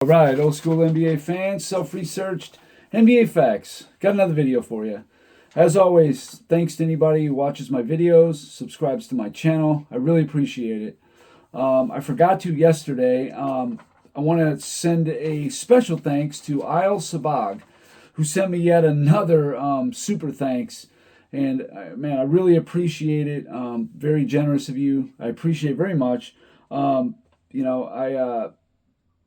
All right, old school NBA fans, self-researched NBA facts. Got another video for you. As always, thanks to anybody who watches my videos, subscribes to my channel. I really appreciate it. I forgot to yesterday. I want to send a special thanks to Isle Sabag, who sent me yet another super thanks. And man, I really appreciate it. Very generous of you. I appreciate it very much.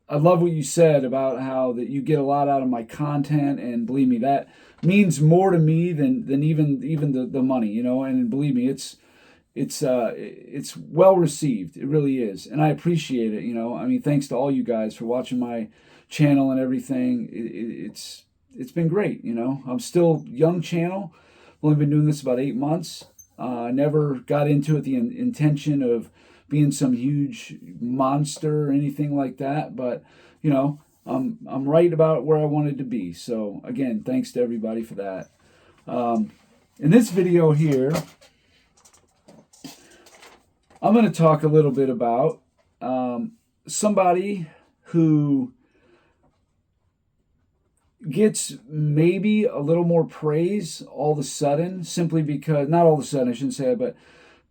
I love what you said about how that you get a lot out of my content, and believe me, that means more to me than even the money, and believe me, it's well received. It really is, and I appreciate it. I mean, thanks to all you guys for watching my channel and everything. It's been great. I'm still young channel. I've only been doing this about 8 months. I never got into it the intention of being some huge monster or anything like that, but I'm right about where I wanted to be. So again, thanks to everybody for that. In this video here, I'm going to talk a little bit about somebody who gets maybe a little more praise all of a sudden, simply because, not all of a sudden, I shouldn't say it, but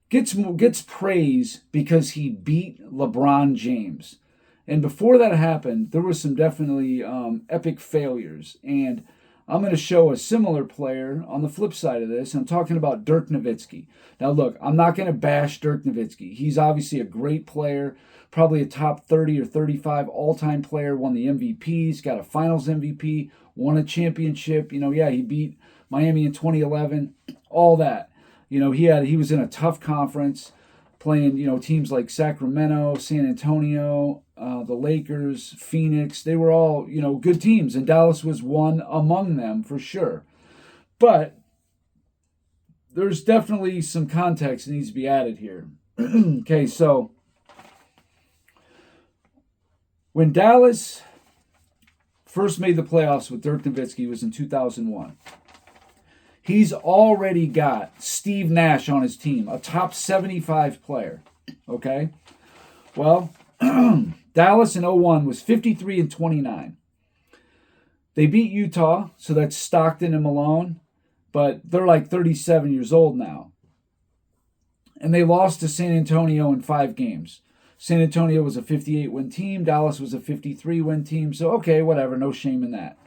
gets praise because he beat LeBron James. And before that happened, there was some definitely epic failures. And I'm going to show a similar player on the flip side of this. I'm talking about Dirk Nowitzki. Now, look, I'm not going to bash Dirk Nowitzki. He's obviously a great player, probably a top 30 or 35 all-time player, won the MVPs, got a finals MVP, won a championship. He beat Miami in 2011, all that. He was in a tough conference playing, teams like Sacramento, San Antonio, the Lakers, Phoenix. They were all, good teams, and Dallas was one among them for sure. But there's definitely some context that needs to be added here. Okay, so when Dallas first made the playoffs with Dirk Nowitzki was in 2001. He's already got Steve Nash on his team, a top 75 player. Okay? Well, Dallas in 01 was 53-29. They beat Utah, so that's Stockton and Malone, but they're like 37 years old now. And they lost to San Antonio in 5 games. San Antonio was a 58-win team. Dallas was a 53-win team. So, okay, whatever. No shame in that.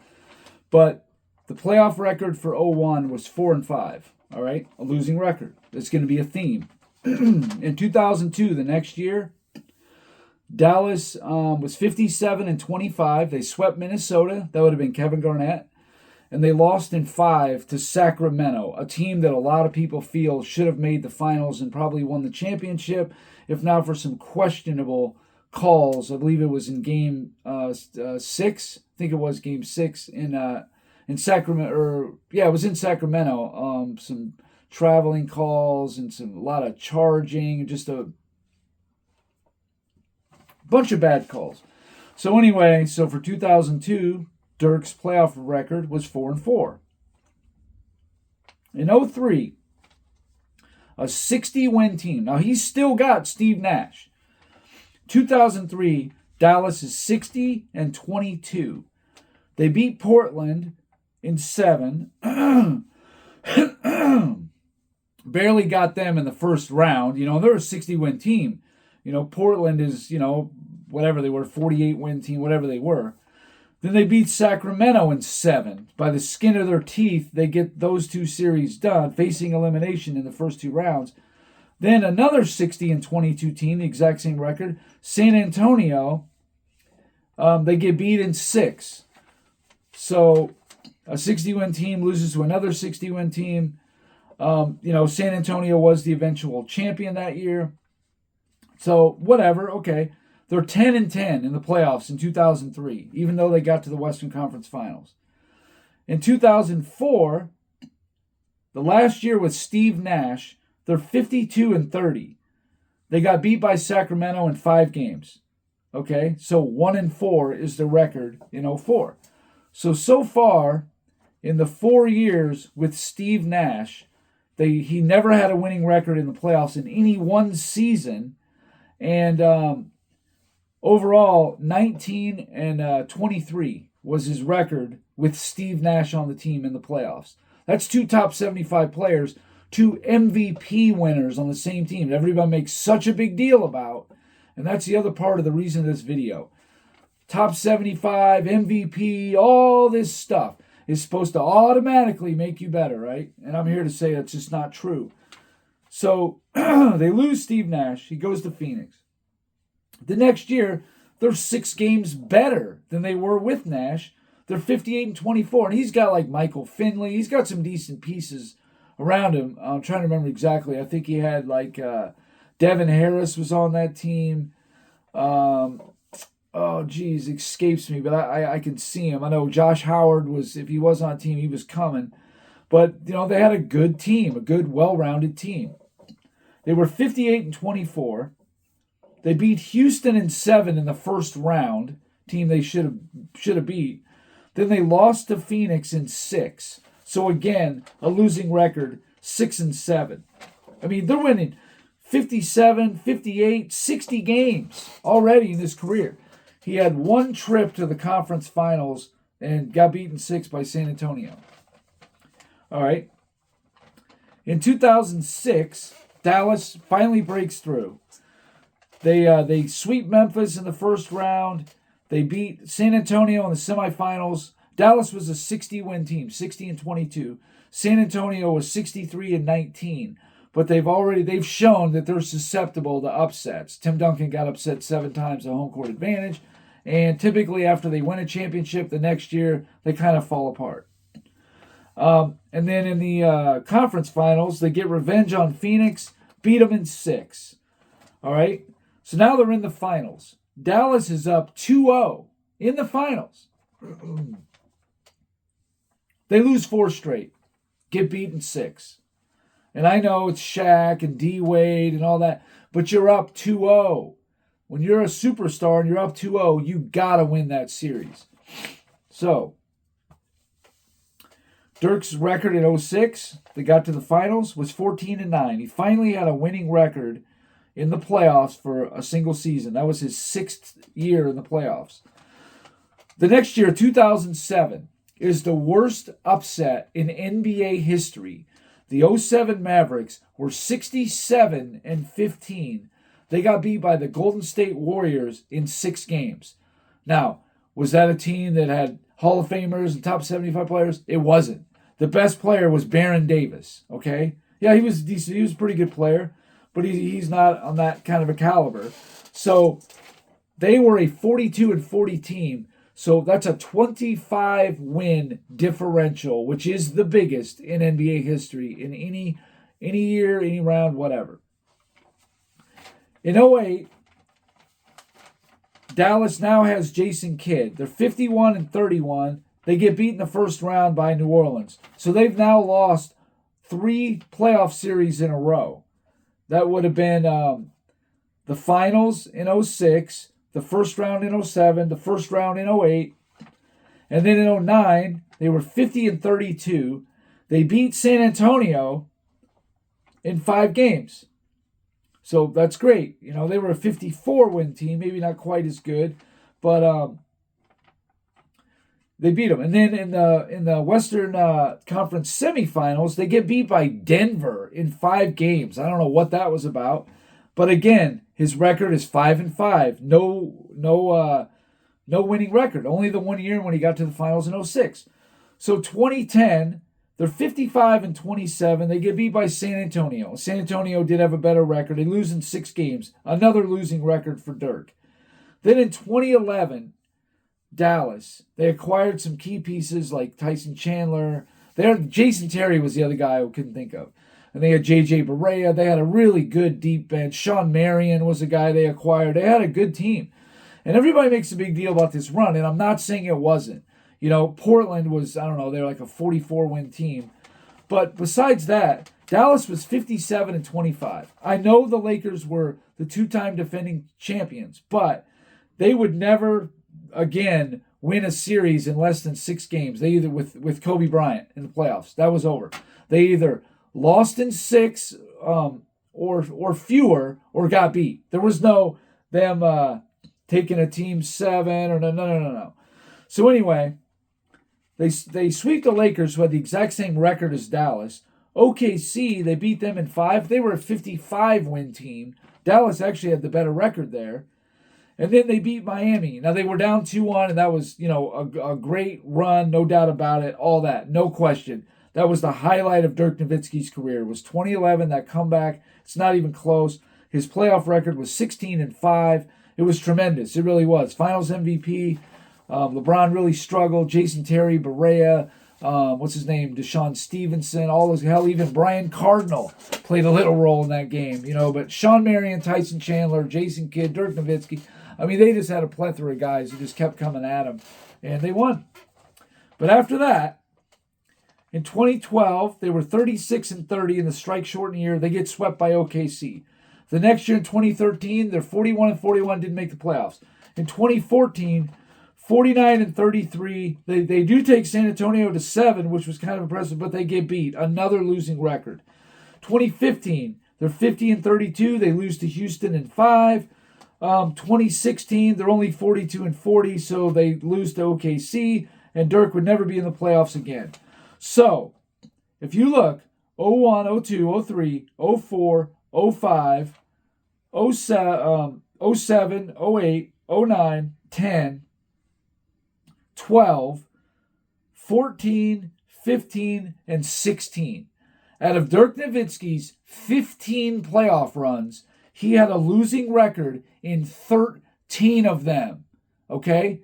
But the playoff record for 01 was 4-5, all right? A losing record. That's going to be a theme. In 2002, the next year, Dallas was 57-25. They swept Minnesota. That would have been Kevin Garnett. And they lost in 5 to Sacramento, a team that a lot of people feel should have made the finals and probably won the championship, if not for some questionable calls. I believe it was in game 6. I think it was game 6 in Sacramento, it was in Sacramento. Some traveling calls and a lot of charging, just a bunch of bad calls. So anyway, for 2002, Dirk's playoff record was 4-4. In 03, a 60-win team. Now he's still got Steve Nash. 2003, Dallas is 60-22. They beat Portland in 7. Barely got them in the first round. They're a 60-win team. Portland is, whatever they were, 48-win team, whatever they were. Then they beat Sacramento in 7. By the skin of their teeth, they get those 2 series done, facing elimination in the first 2 rounds. Then another 60-22 team, the exact same record, San Antonio, they get beat in 6. So a 60-win team loses to another 60-win team. San Antonio was the eventual champion that year. So whatever, okay. They're 10-10 in the playoffs in 2003, even though they got to the Western Conference Finals. In 2004, the last year with Steve Nash, they're 52-30. They got beat by Sacramento in 5 games. Okay, so 1-4 is the record in 04. So far, in the 4 years with Steve Nash, he never had a winning record in the playoffs in any one season. And Overall, 19-23 was his record with Steve Nash on the team in the playoffs. That's 2 top 75 players, 2 MVP winners on the same team that everybody makes such a big deal about. And that's the other part of the reason of this video. Top 75, MVP, all this stuff is supposed to automatically make you better, right? And I'm here to say that's just not true. So they lose Steve Nash. He goes to Phoenix. The next year, they're 6 games better than they were with Nash. They're 58-24, and he's got like Michael Finley. He's got some decent pieces around him. I'm trying to remember exactly. I think he had like Devin Harris was on that team. Escapes me, but I can see him. I know Josh Howard was, if he was on a team, he was coming. But, they had a good team, a good, well-rounded team. They were 58-24. They beat Houston in 7 in the first round, team they should have beat. Then they lost to Phoenix in 6. So again, a losing record, 6-7. I mean, they're winning 57, 58, 60 games already in his career. He had 1 trip to the conference finals and got beaten 6 by San Antonio. All right. In 2006, Dallas finally breaks through. They sweep Memphis in the first round. They beat San Antonio in the semifinals. Dallas was a 60-win team, 60-22. San Antonio was 63-19. But they've shown that they're susceptible to upsets. Tim Duncan got upset 7 times, a home court advantage. And typically after they win a championship the next year, they kind of fall apart. And then in the conference finals, they get revenge on Phoenix, beat them in 6. All right? So now they're in the finals. Dallas is up 2-0 in the finals. They lose 4 straight, get beaten 6. And I know it's Shaq and D. Wade and all that, but you're up 2-0. When you're a superstar and you're up 2-0, you got to win that series. So, Dirk's record in 06, they got to the finals, was 14-9. He finally had a winning record in the playoffs for a single season. That was his 6th year in the playoffs. The next year, 2007, is the worst upset in NBA history. The 07 Mavericks were 67-15. They got beat by the Golden State Warriors in 6 games. Now, was that a team that had Hall of Famers and top 75 players? It wasn't. The best player was Baron Davis, okay? Yeah, he was decent. He was a pretty good player, but he's not on that kind of a caliber. So they were a 42-40 team. So that's a 25-win differential, which is the biggest in NBA history in any year, any round, whatever. In 08, Dallas now has Jason Kidd. They're 51-31. They get beat in the first round by New Orleans. So they've now lost 3 playoff series in a row. That would have been the finals in 06, the first round in 07, the first round in 08, and then in 09, they were 50-32. They beat San Antonio in 5 games. So that's great. They were a 54-win team, maybe not quite as good, but they beat them. And then in the Western Conference semifinals, they get beat by Denver in 5 games. I don't know what that was about, but again, his record is 5-5. No winning record. Only the 1 year when he got to the finals in 06. So 2010. They're 55-27. They get beat by San Antonio. San Antonio did have a better record. They lose in 6 games. Another losing record for Dirk. Then in 2011, Dallas. They acquired some key pieces like Tyson Chandler. Jason Terry was the other guy I couldn't think of. And they had J.J. Barea. They had a really good deep bench. Sean Marion was a guy they acquired. They had a good team. And everybody makes a big deal about this run, and I'm not saying it wasn't. Portland was, I don't know, they're like a 44-win team. But besides that, Dallas was 57-25. I know the Lakers were the 2-time defending champions, but they would never, again, win a series in less than 6 games. They either, with Kobe Bryant in the playoffs, that was over. They either lost in 6 or fewer or got beat. There was no them taking a team 7 or no. So anyway, they sweep the Lakers, who had the exact same record as Dallas. OKC, they beat them in 5. They were a 55-win team. Dallas actually had the better record there. And then they beat Miami. Now, they were down 2-1, and that was, a great run, no doubt about it, all that, no question. That was the highlight of Dirk Nowitzki's career. It was 2011, that comeback. It's not even close. His playoff record was 16-5. It was tremendous. It really was. Finals MVP. LeBron really struggled. Jason Terry, Barea, what's his name? Deshaun Stevenson, all those. Hell, even Brian Cardinal played a little role in that game. But Sean Marion, Tyson Chandler, Jason Kidd, Dirk Nowitzki. I mean, they just had a plethora of guys who just kept coming at him, and they won. But after that, in 2012, they were 36-30 in the strike-shortened year. They get swept by OKC. The next year in 2013, they're 41-41, didn't make the playoffs. In 2014, 49-33. They do take San Antonio to 7, which was kind of impressive, but they get beat. Another losing record. 2015, they're 50-32. They lose to Houston in 5. 2016, they're only 42-40, so they lose to OKC, and Dirk would never be in the playoffs again. So, if you look, 01, 02, 03, 04, 05, 07, 08, 09, 10, 12, 14, 15, and 16. Out of Dirk Nowitzki's 15 playoff runs, he had a losing record in 13 of them. Okay?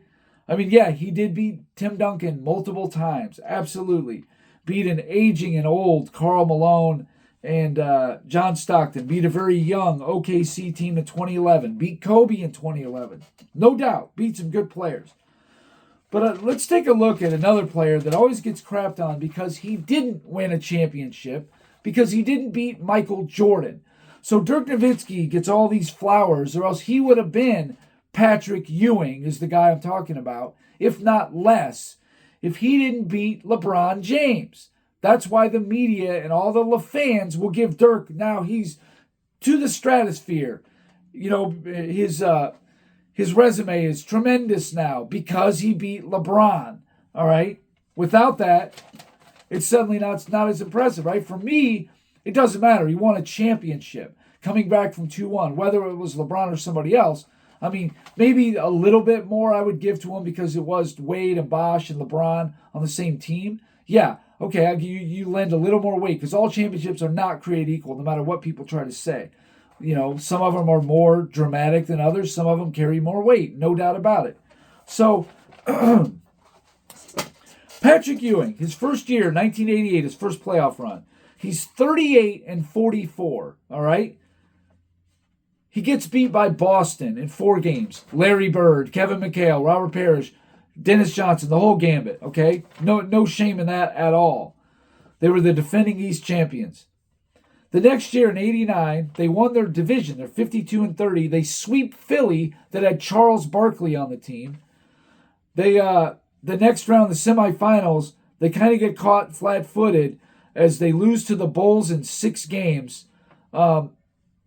I mean, yeah, he did beat Tim Duncan multiple times. Absolutely. Beat an aging and old Karl Malone and John Stockton. Beat a very young OKC team in 2011. Beat Kobe in 2011. No doubt. Beat some good players. But let's take a look at another player that always gets crapped on because he didn't win a championship, because he didn't beat Michael Jordan. So Dirk Nowitzki gets all these flowers, or else he would have been Patrick Ewing, is the guy I'm talking about, if not less, if he didn't beat LeBron James. That's why the media and all the fans will give Dirk, now he's to the stratosphere. His resume is tremendous now because he beat LeBron, all right? Without that, it's suddenly not as impressive, right? For me, it doesn't matter. He won a championship coming back from 2-1, whether it was LeBron or somebody else. I mean, maybe a little bit more I would give to him because it was Wade and Bosh and LeBron on the same team. Yeah, okay, you lend a little more weight because all championships are not created equal, no matter what people try to say. Some of them are more dramatic than others. Some of them carry more weight, no doubt about it. So, Patrick Ewing, his first year, 1988, his first playoff run. He's 38-44, all right? He gets beat by Boston in 4 games. Larry Bird, Kevin McHale, Robert Parrish, Dennis Johnson, the whole gambit, okay? No shame in that at all. They were the defending East champions. The next year in 89, they won their division. They're 52-30. They sweep Philly that had Charles Barkley on the team. They the next round, the semifinals, they kind of get caught flat-footed as they lose to the Bulls in 6 games. And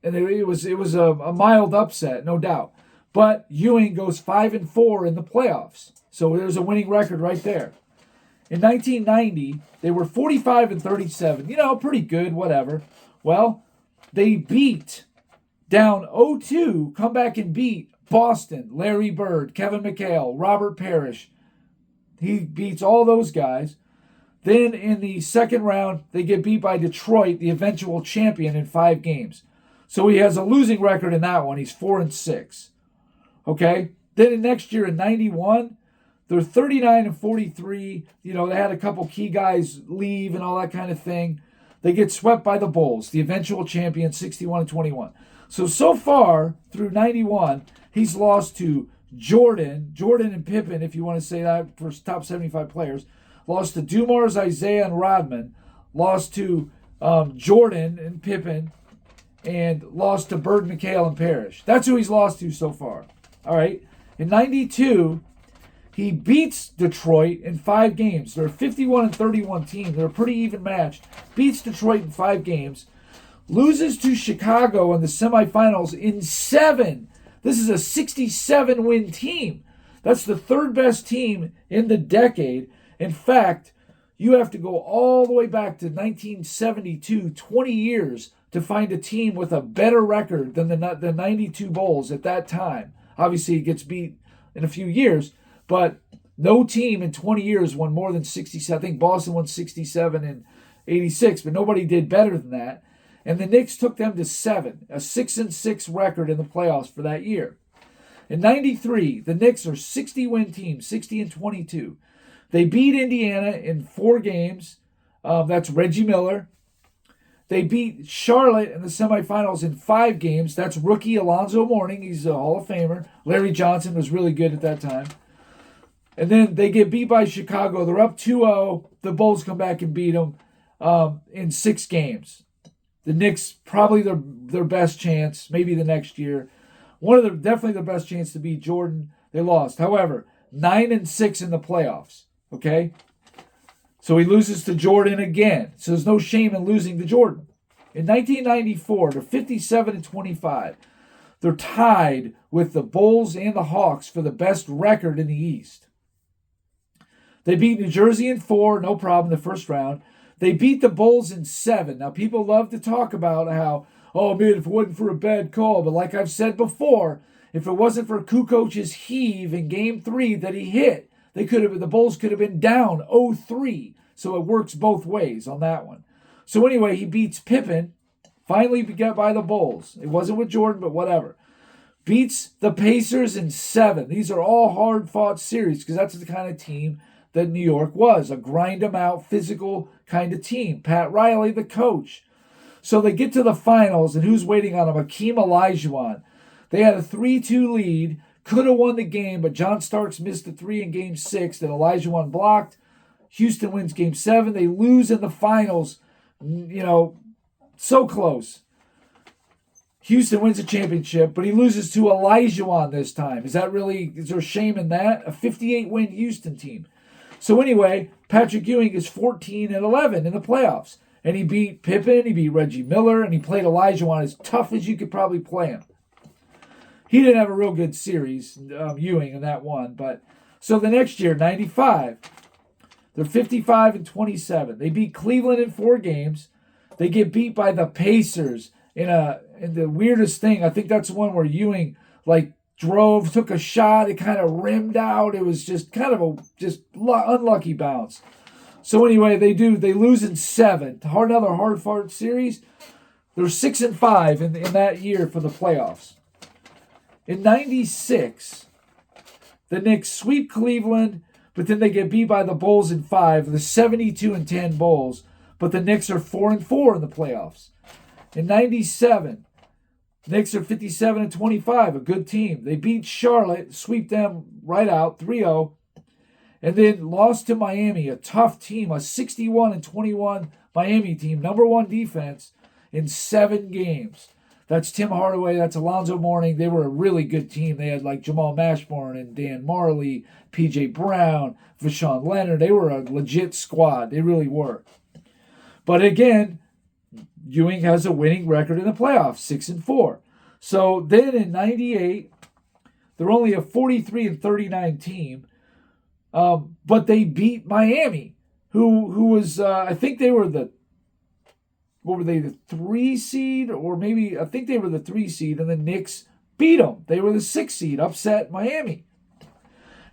it was a mild upset, no doubt. But Ewing goes 5-4 in the playoffs. So there's a winning record right there. In 1990, they were 45-37. Pretty good, whatever. Well, they beat down 0-2, come back and beat Boston, Larry Bird, Kevin McHale, Robert Parrish. He beats all those guys. Then in the second round, they get beat by Detroit, the eventual champion, in 5 games. So he has a losing record in that one. He's 4-6. Okay? Then the next year in 91, they're 39-43. They had a couple key guys leave and all that kind of thing. They get swept by the Bulls, the eventual champion, 61-21. So far, through 91, he's lost to Jordan and Pippen, if you want to say that for top 75 players. Lost to Dumars, Isaiah, and Rodman. Lost to Jordan and Pippen. And lost to Bird, McHale, and Parrish. That's who he's lost to so far. All right. In 92, he beats Detroit in 5 games. They're a 51-31 team. They're a pretty even match. Beats Detroit in 5 games. Loses to Chicago in the semifinals in 7. This is a 67-win team. That's the third best team in the decade. In fact, you have to go all the way back to 1972, 20 years, to find a team with a better record than the 92 Bulls at that time. Obviously, it gets beat in a few years, but no team in 20 years won more than 67. I think Boston won 67 and 86, but nobody did better than that. And the Knicks took them to 7, a 6-6 record in the playoffs for that year. In 93, the Knicks are 60-win team, 60-22. They beat Indiana in 4 games. That's Reggie Miller. They beat Charlotte in the semifinals in 5 games. That's rookie Alonzo Mourning. He's a Hall of Famer. Larry Johnson was really good at that time. And then they get beat by Chicago. They're up 2-0. The Bulls come back and beat them in 6 games. The Knicks, probably their best chance, maybe the next year. Definitely their best chance to beat Jordan. They lost. However, 9-6 in the playoffs. Okay? So he loses to Jordan again. So there's no shame in losing to Jordan. In 1994, they're 57-25. They're tied with the Bulls and the Hawks for the best record in the East. They beat New Jersey in 4, no problem, the first round. They beat the Bulls in 7. Now, people love to talk about how, oh, man, if it wasn't for a bad call. But like I've said before, if it wasn't for Kukoc's heave in Game 3 that he hit, the Bulls could have been down 0-3. So it works both ways on that one. So anyway, he beats Pippen. Finally got by the Bulls. It wasn't with Jordan, but whatever. Beats the Pacers in 7. These are all hard-fought series because that's the kind of team that New York was. A grind-them-out, physical kind of team. Pat Riley, the coach. So they get to the finals, and who's waiting on them? Hakeem Olajuwon. They had a 3-2 lead. Could have won the game, but John Starks missed the 3 in Game 6 that Olajuwon blocked. Houston wins Game 7. They lose in the finals. So close. Houston wins the championship, but he loses to Olajuwon this time. Is there shame in that? A 58-win Houston team. So anyway, Patrick Ewing is 14-11 in the playoffs. And he beat Pippen, he beat Reggie Miller, and he played Olajuwon as tough as you could probably play him. He didn't have a real good series, Ewing, in that one. So the next year, 95, they're 55-27. They beat Cleveland in 4 games. They get beat by the Pacers in the weirdest thing. I think that's the one where Ewing took a shot. It kind of rimmed out. It was just kind of unlucky bounce. So anyway, they lose in 7. Another hard-fought series. They're 6-5 in that year for the playoffs. In 96, the Knicks sweep Cleveland, but then they get beat by the Bulls in 5, the 72-10 Bulls. But the Knicks are 4-4 in the playoffs. In 97, Knicks are 57-25, a good team. They beat Charlotte, sweep them right out, 3-0. And then lost to Miami, a tough team, a 61-21 Miami team, number 1 defense in 7 games. That's Tim Hardaway, that's Alonzo Mourning. They were a really good team. They had Jamal Mashburn and Dan Marley, P.J. Brown, Vashawn Leonard. They were a legit squad. They really were. But again, Ewing has a winning record in the playoffs, 6-4. So then in 98, they're only a 43-39 team. But they beat Miami, who was, I think they were the 3 seed? Or maybe, I think they were the 3 seed, and the Knicks beat them. They were the 6 seed, upset Miami.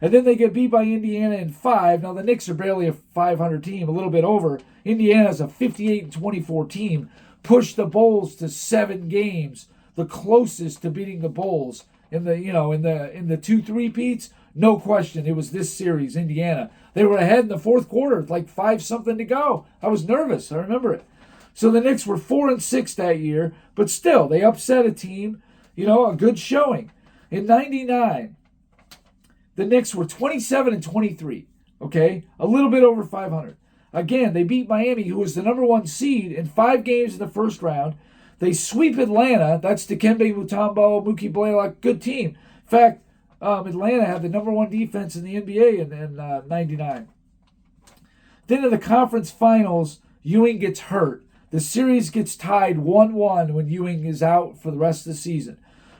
And then they get beat by Indiana in 5. Now, the Knicks are barely a 500 team, a little bit over. Indiana's a 58-24 team. Pushed the Bulls to 7 games, the closest to beating the Bulls in the 2-3 peats. No question, it was this series, Indiana. They were ahead in the 4th quarter, 5-something to go. I was nervous, I remember it. So the Knicks were 4-6 that year, but still, they upset a team, a good showing. In 99, the Knicks were 27-23, okay? A little bit over 500. Again, they beat Miami, who was the number 1 seed, in 5 games in the first round. They sweep Atlanta. That's Dikembe Mutombo, Mookie Blaylock, good team. In fact, Atlanta had the number 1 defense in the NBA in 99. Then in the conference finals, Ewing gets hurt. The series gets tied 1-1 when Ewing is out for the rest of the season.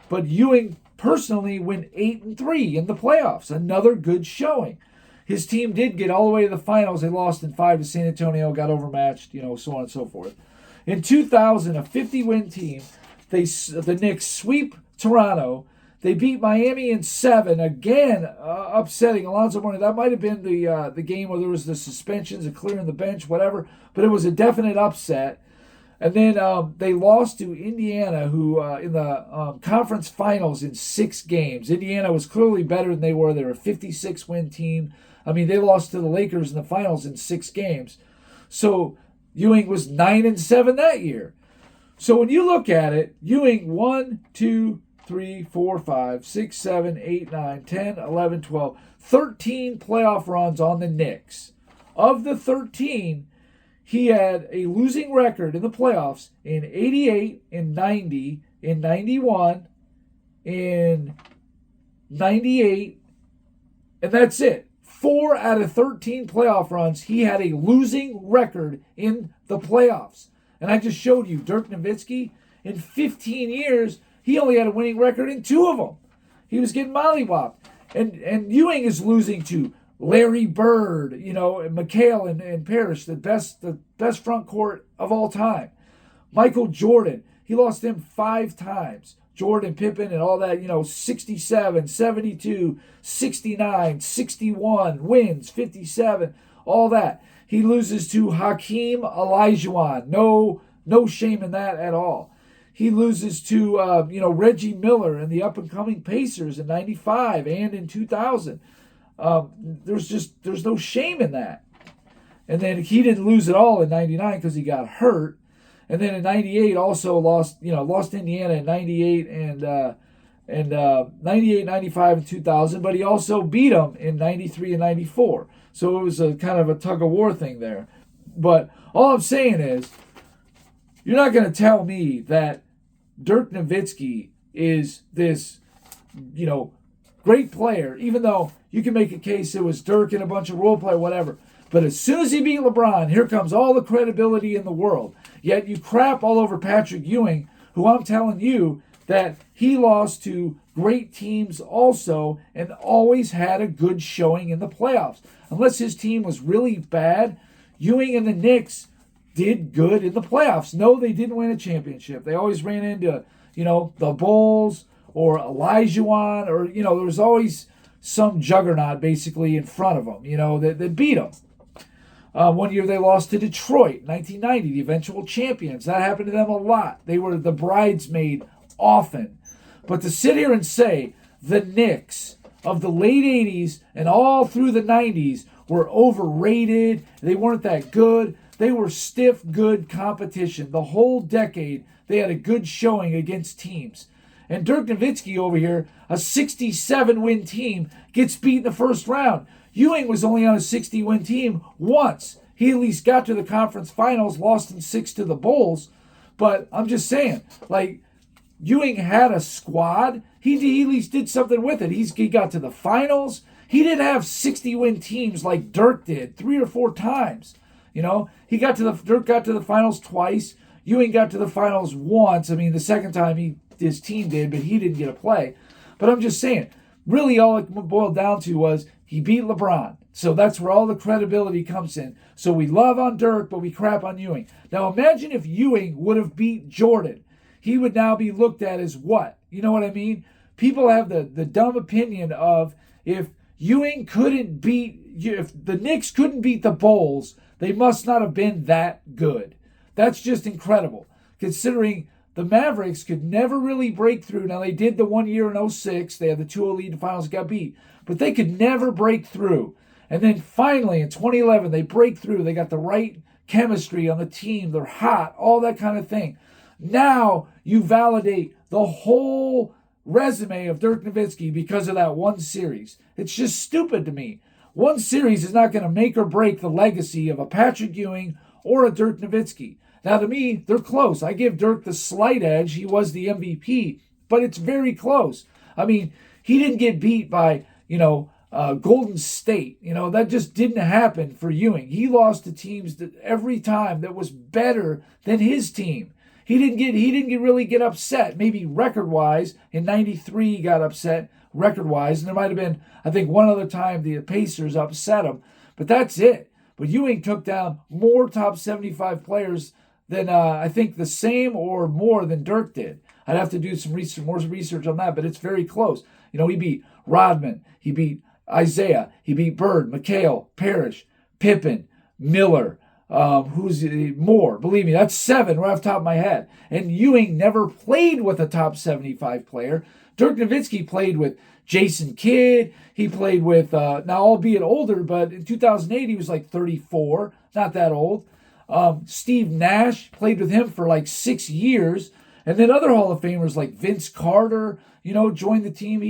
But Ewing personally went 8-3 in the playoffs. Another good showing. His team did get all the way to the finals. They lost in 5 to San Antonio, got overmatched, so on and so forth. In 2000, a 50-win team, the Knicks sweep Toronto. They beat Miami in 7, again upsetting Alonzo Mourning. That might have been the game where there was the suspensions and clearing the bench, whatever, but it was a definite upset. And then they lost to Indiana, who in the conference finals in 6 games. Indiana was clearly better than they were. They were a 56-win team. I mean, they lost to the Lakers in the finals in 6 games. So Ewing was 9-7 that year. So when you look at it, Ewing 1, 2, 3, 4, 5, 6, 7, 8, 9, 10, 11, 12, 13 playoff runs on the Knicks. Of the 13, he had a losing record in the playoffs in 88, in 90, in 91, in 98, and that's it. 4 out of 13 playoff runs, he had a losing record in the playoffs. And I just showed you, Dirk Nowitzki, in 15 years, he only had a winning record in 2 of them. He was getting mollywopped. And Ewing is losing to Larry Bird, McHale and Parrish, the best front court of all time. Michael Jordan, he lost him 5 times. Jordan, Pippen, and all that, 67, 72, 69, 61, wins, 57, all that. He loses to Hakeem Olajuwon. No shame in that at all. He loses to, Reggie Miller and the up-and-coming Pacers in 95 and in 2000. There's no shame in that. And then he didn't lose at all in 99 because he got hurt. And then in 98 also lost Indiana in 98 and 98, 95, and 2000. But he also beat them in 93 and 94. So it was a kind of a tug-of-war thing there. But all I'm saying is, you're not going to tell me that Dirk Nowitzki is this, great player, even though you can make a case it was Dirk and a bunch of role play, whatever. But as soon as he beat LeBron, here comes all the credibility in the world. Yet you crap all over Patrick Ewing, who I'm telling you that he lost to great teams also and always had a good showing in the playoffs. Unless his team was really bad, Ewing and the Knicks did good in the playoffs. No, they didn't win a championship. They always ran into, the Bulls or Olajuwon or, there was always some juggernaut basically in front of them, that beat them. One year they lost to Detroit, 1990, the eventual champions. That happened to them a lot. They were the bridesmaid often. But to sit here and say the Knicks of the late 80s and all through the 90s were overrated, they weren't that good, they were stiff, good competition. The whole decade, they had a good showing against teams. And Dirk Nowitzki over here, a 67-win team, gets beat in the first round. Ewing was only on a 60-win team once. He at least got to the conference finals, lost in 6 to the Bulls. But I'm just saying, Ewing had a squad. He at least did something with it. He got to the finals. He didn't have 60-win teams like Dirk did 3 or 4 times. Dirk got to the finals twice. Ewing got to the finals once. I mean, the second time his team did, but he didn't get a play. But I'm just saying, really all it boiled down to was he beat LeBron. So that's where all the credibility comes in. So we love on Dirk, but we crap on Ewing. Now imagine if Ewing would have beat Jordan. He would now be looked at as what? You know what I mean? People have the dumb opinion of if the Knicks couldn't beat the Bulls, they must not have been that good. That's just incredible, considering the Mavericks could never really break through. Now, they did the 1 year in 06. They had the 2-0 lead in the finals, got beat. But they could never break through. And then finally, in 2011, they break through. They got the right chemistry on the team. They're hot, all that kind of thing. Now you validate the whole resume of Dirk Nowitzki because of that one series. It's just stupid to me. One series is not going to make or break the legacy of a Patrick Ewing or a Dirk Nowitzki. Now, to me, they're close. I give Dirk the slight edge. He was the MVP, but it's very close. I mean, he didn't get beat by, Golden State. That just didn't happen for Ewing. He lost to teams every time that was better than his team. really get upset. Maybe record-wise, in 93 he got upset record-wise. And there might have been, I think, one other time the Pacers upset him. But that's it. But Ewing took down more top 75 players than I think the same or more than Dirk did. I'd have to do some more research on that, but it's very close. He beat Rodman. He beat Isaiah. He beat Bird, McHale, Parrish, Pippen, Miller. Who's more? Believe me, that's 7 right off the top of my head. And Ewing never played with a top 75 player. Dirk Nowitzki played with Jason Kidd. He played with, now albeit older, but in 2008 he was like 34, not that old. Steve Nash played with him for like 6 years. And then other Hall of Famers like Vince Carter, joined the team.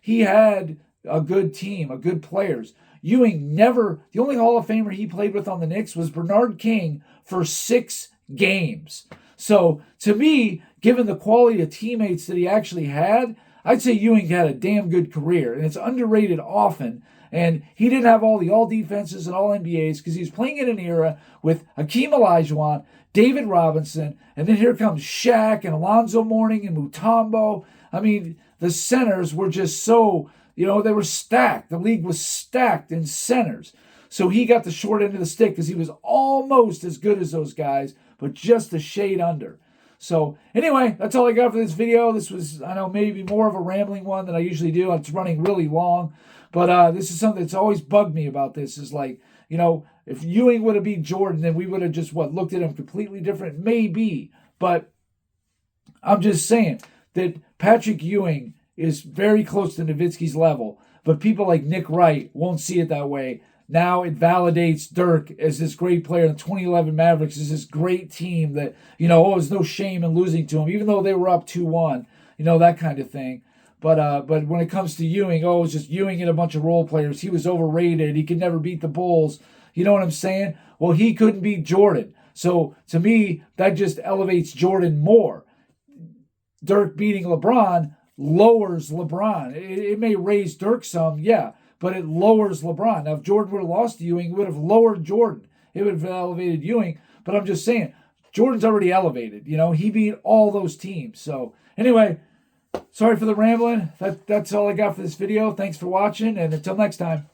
He had a good team, a good players. Ewing never, the only Hall of Famer he played with on the Knicks was Bernard King for 6 games. So to me, given the quality of teammates that he actually had, I'd say Ewing had a damn good career, and it's underrated often. And he didn't have all the all-defenses and all-NBAs because he was playing in an era with Hakeem Olajuwon, David Robinson, and then here comes Shaq and Alonzo Mourning and Mutombo. I mean, the centers were just so, they were stacked. The league was stacked in centers. So he got the short end of the stick because he was almost as good as those guys, but just a shade under. So anyway, that's all I got for this video. This was, I know, maybe more of a rambling one than I usually do. It's running really long. But this is something that's always bugged me about this is like, if Ewing would have beat Jordan, then we would have just, looked at him completely different? Maybe. But I'm just saying that Patrick Ewing is very close to Nowitzki's level. But people like Nick Wright won't see it that way. Now it validates Dirk as this great player. The 2011 Mavericks is this great team that, there's no shame in losing to him, even though they were up 2-1, that kind of thing. But when it comes to Ewing, it's just Ewing and a bunch of role players. He was overrated. He could never beat the Bulls. You know what I'm saying? Well, he couldn't beat Jordan. So to me, that just elevates Jordan more. Dirk beating LeBron lowers LeBron. It may raise Dirk some, yeah, but it lowers LeBron. Now, if Jordan would have lost to Ewing, it would have lowered Jordan. It would have elevated Ewing. But I'm just saying, Jordan's already elevated. He beat all those teams. So anyway, sorry for the rambling. That's all I got for this video. Thanks for watching, and until next time.